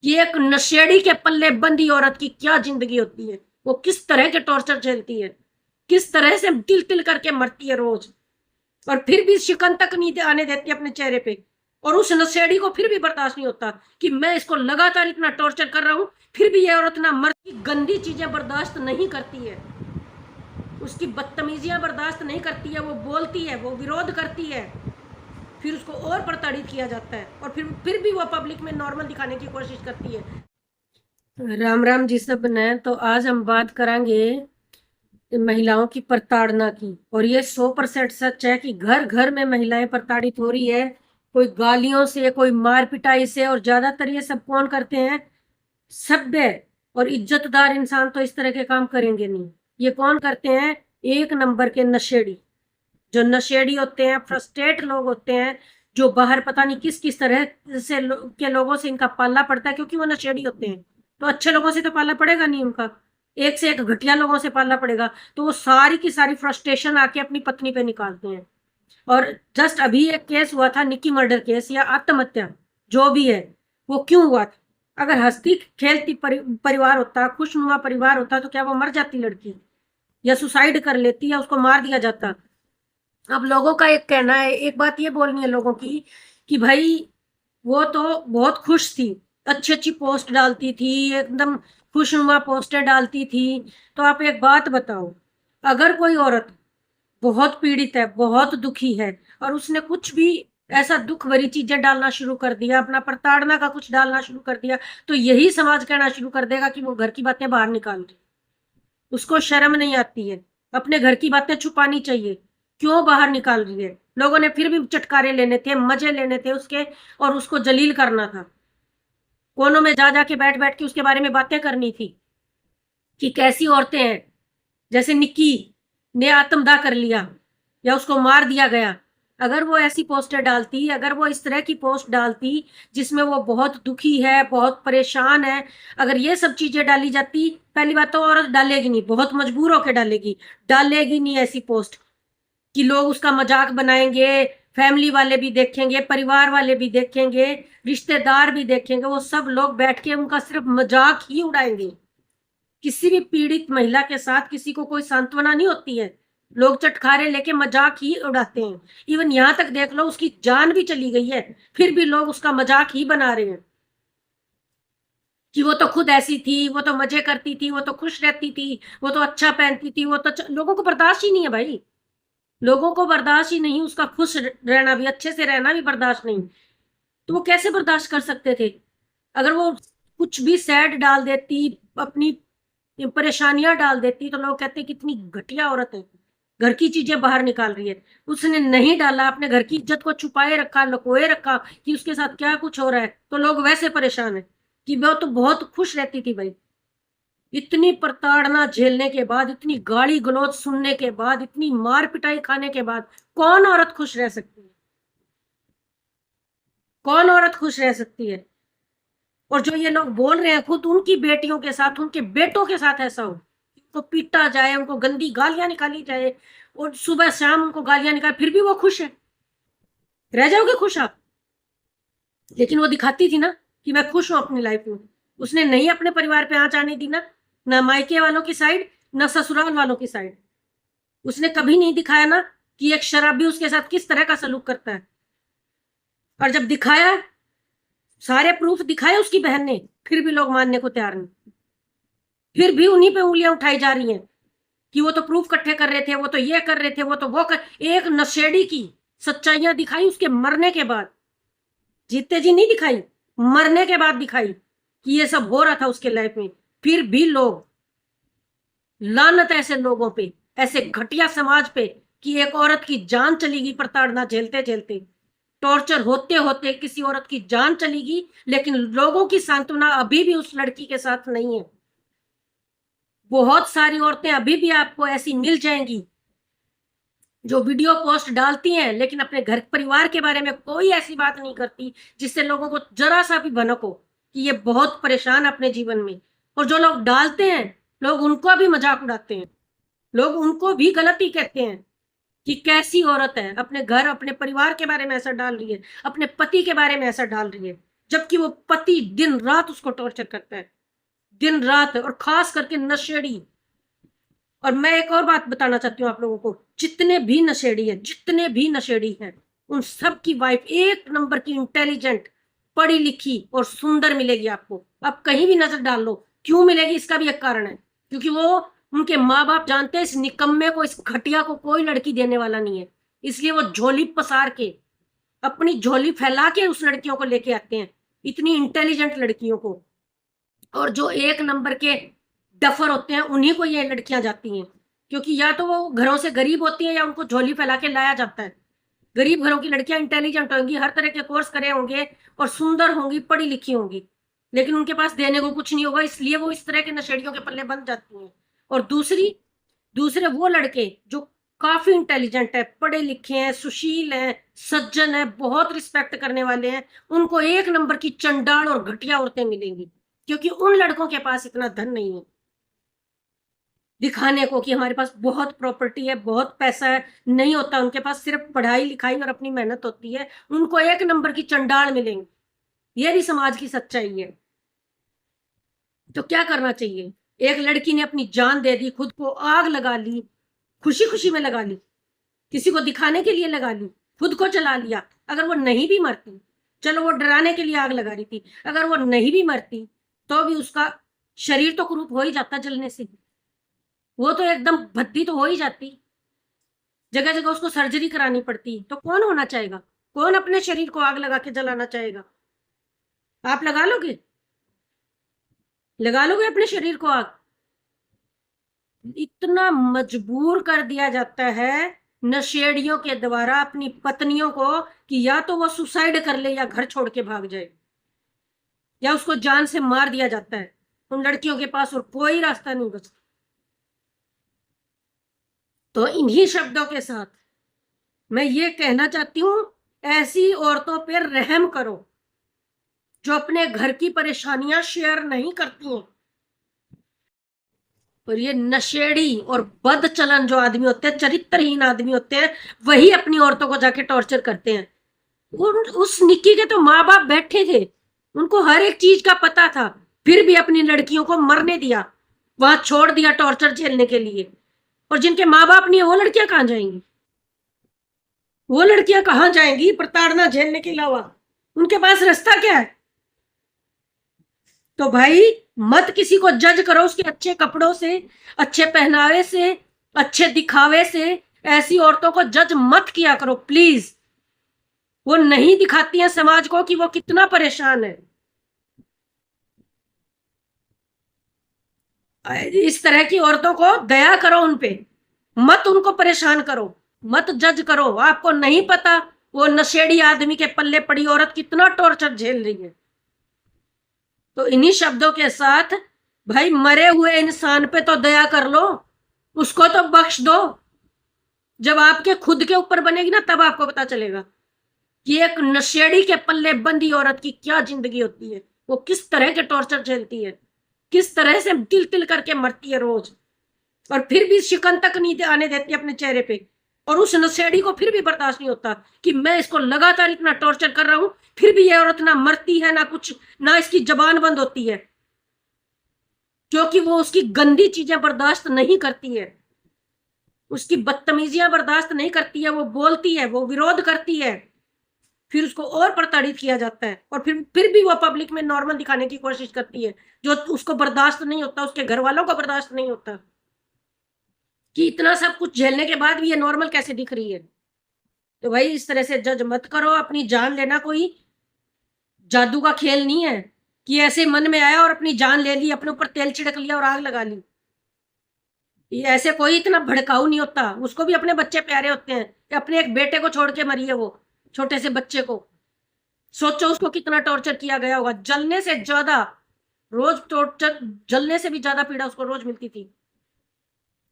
कि एक नशेड़ी के पल्ले बंदी औरत की क्या जिंदगी होती है, वो किस तरह के टॉर्चर झेलती है, किस तरह से तिल तिल करके मरती है रोज, और फिर भी शिकन तक नहीं आने देती अपने चेहरे पे। और उस नशेड़ी को फिर भी बर्दाश्त नहीं होता कि मैं इसको लगातार इतना टॉर्चर कर रहा हूं, फिर भी ये औरत ना मरती, गंदी चीजें बर्दाश्त नहीं करती है, उसकी बदतमीजियां बर्दाश्त नहीं करती है, वो बोलती है, वो विरोध करती है, फिर उसको और प्रताड़ित किया जाता है, और फिर भी वो पब्लिक में नॉर्मल दिखाने की कोशिश करती है। राम राम जी सब ने। तो आज हम बात करेंगे महिलाओं की प्रताड़ना की। और ये 100% सच है कि घर घर में महिलाएं प्रताड़ित हो रही है, कोई गालियों से, कोई मार पिटाई से। और ज्यादातर ये सब कौन करते हैं? सभ्य और इज्जतदार इंसान तो इस तरह के काम करेंगे नहीं। ये कौन करते हैं? एक नंबर के नशेड़ी। जो नशेड़ी होते हैं, फ्रस्ट्रेट लोग होते हैं, जो बाहर पता नहीं किस किस तरह से के लोगों से इनका पालना पड़ता है, क्योंकि वो नशेड़ी होते हैं। तो अच्छे लोगों से तो पालना पड़ेगा नहीं उनका, एक से एक घटिया लोगों से पालना पड़ेगा। तो वो सारी की सारी फ्रस्ट्रेशन आके अपनी पत्नी पे निकालते हैं। और जस्ट अभी एक केस हुआ था, निक्की मर्डर केस या आत्महत्या, जो भी है, वो क्यों हुआ था? अगर हंसती खेलती परिवार होता, खुशनुमा परिवार होता, तो क्या वो मर जाती लड़की, या सुसाइड कर लेती, या उसको मार दिया जाता? अब लोगों का एक कहना है, एक बात ये बोलनी है लोगों की कि भाई वो तो बहुत खुश थी, अच्छी अच्छी पोस्ट डालती थी, एकदम खुशनुमा पोस्टें डालती थी। तो आप एक बात बताओ, अगर कोई औरत बहुत पीड़ित है, बहुत दुखी है, और उसने कुछ भी ऐसा दुख भरी चीजें डालना शुरू कर दिया, अपना प्रताड़ना का कुछ डालना शुरू कर दिया, तो यही समाज कहना शुरू कर देगा कि वो घर की बातें बाहर निकाल रही। उसको शर्म नहीं आती है, अपने घर की बातें छुपानी चाहिए, क्यों बाहर निकाल रही है? लोगों ने फिर भी चटकारे लेने थे, मजे लेने थे उसके, और उसको जलील करना था, कोनों में जा जाके बैठ बैठ के उसके बारे में बातें करनी थी कि कैसी औरतें हैं। जैसे निक्की ने आत्मदाह कर लिया या उसको मार दिया गया, अगर वो ऐसी पोस्टर डालती, अगर वो इस तरह की पोस्ट डालती जिसमें वो बहुत दुखी है, बहुत परेशान है, अगर ये सब चीजें डाली जाती, पहली बात तो औरत डालेगी नहीं, बहुत मजबूर होकर डालेगी नहीं ऐसी पोस्ट कि लोग उसका मजाक बनाएंगे, फैमिली वाले भी देखेंगे, परिवार वाले भी देखेंगे, रिश्तेदार भी देखेंगे, वो सब लोग बैठ के उनका सिर्फ मजाक ही उड़ाएंगे। किसी भी पीड़ित महिला के साथ किसी को कोई सांत्वना नहीं होती है, लोग चटखारे लेके मजाक ही उड़ाते हैं। इवन यहां तक देख लो, उसकी जान भी चली गई है, फिर भी लोग उसका मजाक ही बना रहे हैं कि वो तो खुद ऐसी थी, वो तो मजे करती थी, वो तो खुश रहती थी, वो तो अच्छा पहनती थी, वो तो लोगों को बर्दाश्त ही नहीं है भाई, लोगों को बर्दाश्त ही नहीं, उसका खुश रहना भी, अच्छे से रहना भी बर्दाश्त नहीं। तो वो कैसे बर्दाश्त कर सकते थे? अगर वो कुछ भी सैड डाल देती, अपनी परेशानियां डाल देती, तो लोग कहते कितनी घटिया औरत है, घर की चीजें बाहर निकाल रही है। उसने नहीं डाला, अपने घर की इज्जत को छुपाए रखा, लुकोए रखा कि उसके साथ क्या कुछ हो रहा है, तो लोग वैसे परेशान है कि वो तो बहुत खुश रहती थी भाई। इतनी प्रताड़ना झेलने के बाद, इतनी गाली गलौज सुनने के बाद, इतनी मार पिटाई खाने के बाद, कौन औरत खुश रह सकती है? कौन औरत खुश रह सकती है? और जो ये लोग बोल रहे हैं, खुद उनकी बेटियों के साथ, उनके बेटों के साथ ऐसा हो, उनको पीटा जाए, उनको गंदी गालियां निकाली जाए, और सुबह शाम उनको गालियां निकाल, फिर भी वो खुश है। रह जाओगे खुश आप? लेकिन वो दिखाती थी ना कि मैं खुश हूं अपनी लाइफ में। उसने नहीं अपने परिवार पे आंच आने दी, ना मायके वालों की साइड, ना ससुराल वालों की साइड। उसने कभी नहीं दिखाया ना कि एक शराबी उसके साथ किस तरह का सलूक करता है। और जब दिखाया, सारे प्रूफ दिखाए उसकी बहन ने, फिर भी लोग मानने को तैयार नहीं, फिर भी उन्हीं पे उंगलियां उठाई जा रही हैं कि वो तो प्रूफ इकट्ठे कर रहे थे, वो तो ये कर रहे थे, वो तो वो कर। एक नशेड़ी की सच्चाइयां दिखाई उसके मरने के बाद, जीते जी नहीं दिखाई, मरने के बाद दिखाई कि ये सब हो रहा था उसके लाइफ में। फिर भी लोग, लानत ऐसे लोगों पे, ऐसे घटिया समाज पे कि एक औरत की जान चलेगी प्रताड़ना झेलते झेलते, टॉर्चर होते होते किसी औरत की जान चलेगी, लेकिन लोगों की सांत्वना अभी भी उस लड़की के साथ नहीं है। बहुत सारी औरतें अभी भी आपको ऐसी मिल जाएंगी जो वीडियो पोस्ट डालती हैं, लेकिन अपने घर परिवार के बारे में कोई ऐसी बात नहीं करती जिससे लोगों को जरा सा भी भनक हो कि ये बहुत परेशान है अपने जीवन में। और जो लोग डालते हैं, लोग उनको भी मजाक उड़ाते हैं, लोग उनको भी गलती कहते हैं कि कैसी औरत है, अपने घर, अपने परिवार के बारे में ऐसा डाल रही है, अपने पति के बारे में ऐसा डाल रही है। जबकि वो पति दिन रात उसको टॉर्चर करता है, दिन रात, और खास करके नशेड़ी। और मैं एक और बात बताना चाहती हूँ आप लोगों को, जितने भी नशेड़ी हैं उन सब की वाइफ एक नंबर की इंटेलिजेंट, पढ़ी लिखी और सुंदर मिलेगी आपको। आप कहीं भी नजर डाल लो, क्यों मिलेगी इसका भी एक कारण है, क्योंकि वो उनके माँ बाप जानते हैं इस निकम्मे को, इस घटिया को कोई लड़की देने वाला नहीं है, इसलिए वो झोली पसार के, अपनी झोली फैला के उस लड़कियों को लेके आते हैं, इतनी इंटेलिजेंट लड़कियों को। और जो एक नंबर के डफर होते हैं उन्हीं को ये लड़कियां जाती हैं, क्योंकि या तो वो घरों से गरीब होती हैं या उनको झोली फैला के लाया जाता है। गरीब घरों की लड़कियां इंटेलिजेंट होंगी, हर तरह के कोर्स करे होंगे और सुंदर होंगी, पढ़ी लिखी होंगी, लेकिन उनके पास देने को कुछ नहीं होगा, इसलिए वो इस तरह के नशेड़ियों के पल्ले बन जाती हैं। और दूसरे वो लड़के जो काफी इंटेलिजेंट है, पढ़े लिखे हैं, सुशील हैं, सज्जन है, बहुत रिस्पेक्ट करने वाले हैं, उनको एक नंबर की चंडाल और घटिया औरतें मिलेंगी, क्योंकि उन लड़कों के पास इतना धन नहीं है दिखाने को कि हमारे पास बहुत प्रॉपर्टी है, बहुत पैसा है, नहीं होता उनके पास, सिर्फ पढ़ाई लिखाई और अपनी मेहनत होती है, उनको एक नंबर की चंडाल मिलेंगी। यह भी समाज की सच्चाई है। तो क्या करना चाहिए, एक लड़की ने अपनी जान दे दी, खुद को आग लगा ली, खुशी खुशी में लगा ली, किसी को दिखाने के लिए लगा ली, खुद को जला लिया। अगर वो नहीं भी मरती, चलो वो डराने के लिए आग लगा रही थी, अगर वो नहीं भी मरती तो भी उसका शरीर तो कुरूप हो ही जाता जलने से, वो तो एकदम भद्दी तो हो ही जाती, जगह जगह उसको सर्जरी करानी पड़ती। तो कौन होना चाहेगा, कौन अपने शरीर को आग लगा के जलाना चाहेगा? आप लगा लोगे अपने शरीर को आग? इतना मजबूर कर दिया जाता है नशेड़ियों के द्वारा अपनी पत्नियों को कि या तो वो सुसाइड कर ले या घर छोड़ के भाग जाए, या उसको जान से मार दिया जाता है। उन लड़कियों के पास और कोई रास्ता नहीं बचता। तो इन्हीं शब्दों के साथ मैं ये कहना चाहती हूं, ऐसी औरतों पर रहम करो जो अपने घर की परेशानियां शेयर नहीं करती हैं। और ये नशेड़ी और बदचलन जो आदमी होते हैं, चरित्रहीन आदमी होते हैं, वही अपनी औरतों को जाके टॉर्चर करते हैं। उस निक्की के तो माँ बाप बैठे थे, उनको हर एक चीज का पता था, फिर भी अपनी लड़कियों को मरने दिया, वहां छोड़ दिया टॉर्चर झेलने के लिए। और जिनके माँ बाप नहीं है वो लड़कियां कहां जाएंगी? वो लड़कियां कहां जाएंगी प्रताड़ना झेलने के अलावा? उनके पास रास्ता क्या है? तो भाई मत किसी को जज करो उसके अच्छे कपड़ों से, अच्छे पहनावे से, अच्छे दिखावे से। ऐसी औरतों को जज मत किया करो प्लीज। वो नहीं दिखाती है समाज को कि वो कितना परेशान है। इस तरह की औरतों को दया करो उन पे, मत उनको परेशान करो, मत जज करो। आपको नहीं पता वो नशेड़ी आदमी के पल्ले पड़ी औरत कितना टॉर्चर झेल रही है। तो इन्हीं शब्दों के साथ भाई मरे हुए इंसान पे तो दया कर लो, उसको तो बख्श दो। जब आपके खुद के ऊपर बनेगी ना तब आपको पता चलेगा कि एक नशेड़ी के पल्ले बंदी औरत की क्या जिंदगी होती है, वो किस तरह के टॉर्चर झेलती है, किस तरह से तिल तिल करके मरती है रोज, और फिर भी शिकन तक नहीं आने देती अपने चेहरे पे। और उस नशेड़ी को फिर भी बर्दाश्त नहीं होता कि मैं इसको लगातार इतना टॉर्चर कर रहा हूं, फिर भी ये औरत ना मरती है ना कुछ, ना इसकी जबान बंद होती है, क्योंकि वो उसकी गंदी चीजें बर्दाश्त नहीं करती है, उसकी बदतमीजियां बर्दाश्त नहीं करती है, वो बोलती है, वो विरोध करती है, फिर उसको और प्रताड़ित किया जाता है, और फिर भी वो पब्लिक में नॉर्मल दिखाने की कोशिश करती है। जो उसको बर्दाश्त नहीं होता, उसके घर वालों को बर्दाश्त नहीं होता कि इतना सब कुछ झेलने के बाद भी ये नॉर्मल कैसे दिख रही है। तो भाई इस तरह से जज मत करो। अपनी जान लेना कोई जादू का खेल नहीं है कि ऐसे मन में आया और अपनी जान ले ली, अपने ऊपर तेल छिड़क लिया और आग लगा ली। ये ऐसे कोई इतना भड़काऊ नहीं होता, उसको भी अपने बच्चे प्यारे होते हैं। अपने एक बेटे को छोड़ के मरी है वो, छोटे से बच्चे को, सोचो उसको कितना टॉर्चर किया गया होगा, जलने से ज्यादा, रोज टॉर्चर, जलने से भी ज्यादा पीड़ा उसको रोज मिलती थी।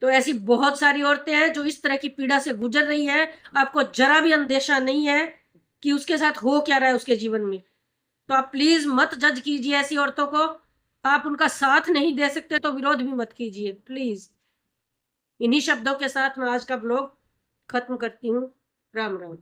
तो ऐसी बहुत सारी औरतें हैं जो इस तरह की पीड़ा से गुजर रही हैं, आपको जरा भी अंदेशा नहीं है कि उसके साथ हो क्या रहा है उसके जीवन में। तो आप प्लीज मत जज कीजिए ऐसी औरतों को। आप उनका साथ नहीं दे सकते तो विरोध भी मत कीजिए प्लीज। इन्हीं शब्दों के साथ मैं आज का ब्लॉग खत्म करती हूँ। राम राम।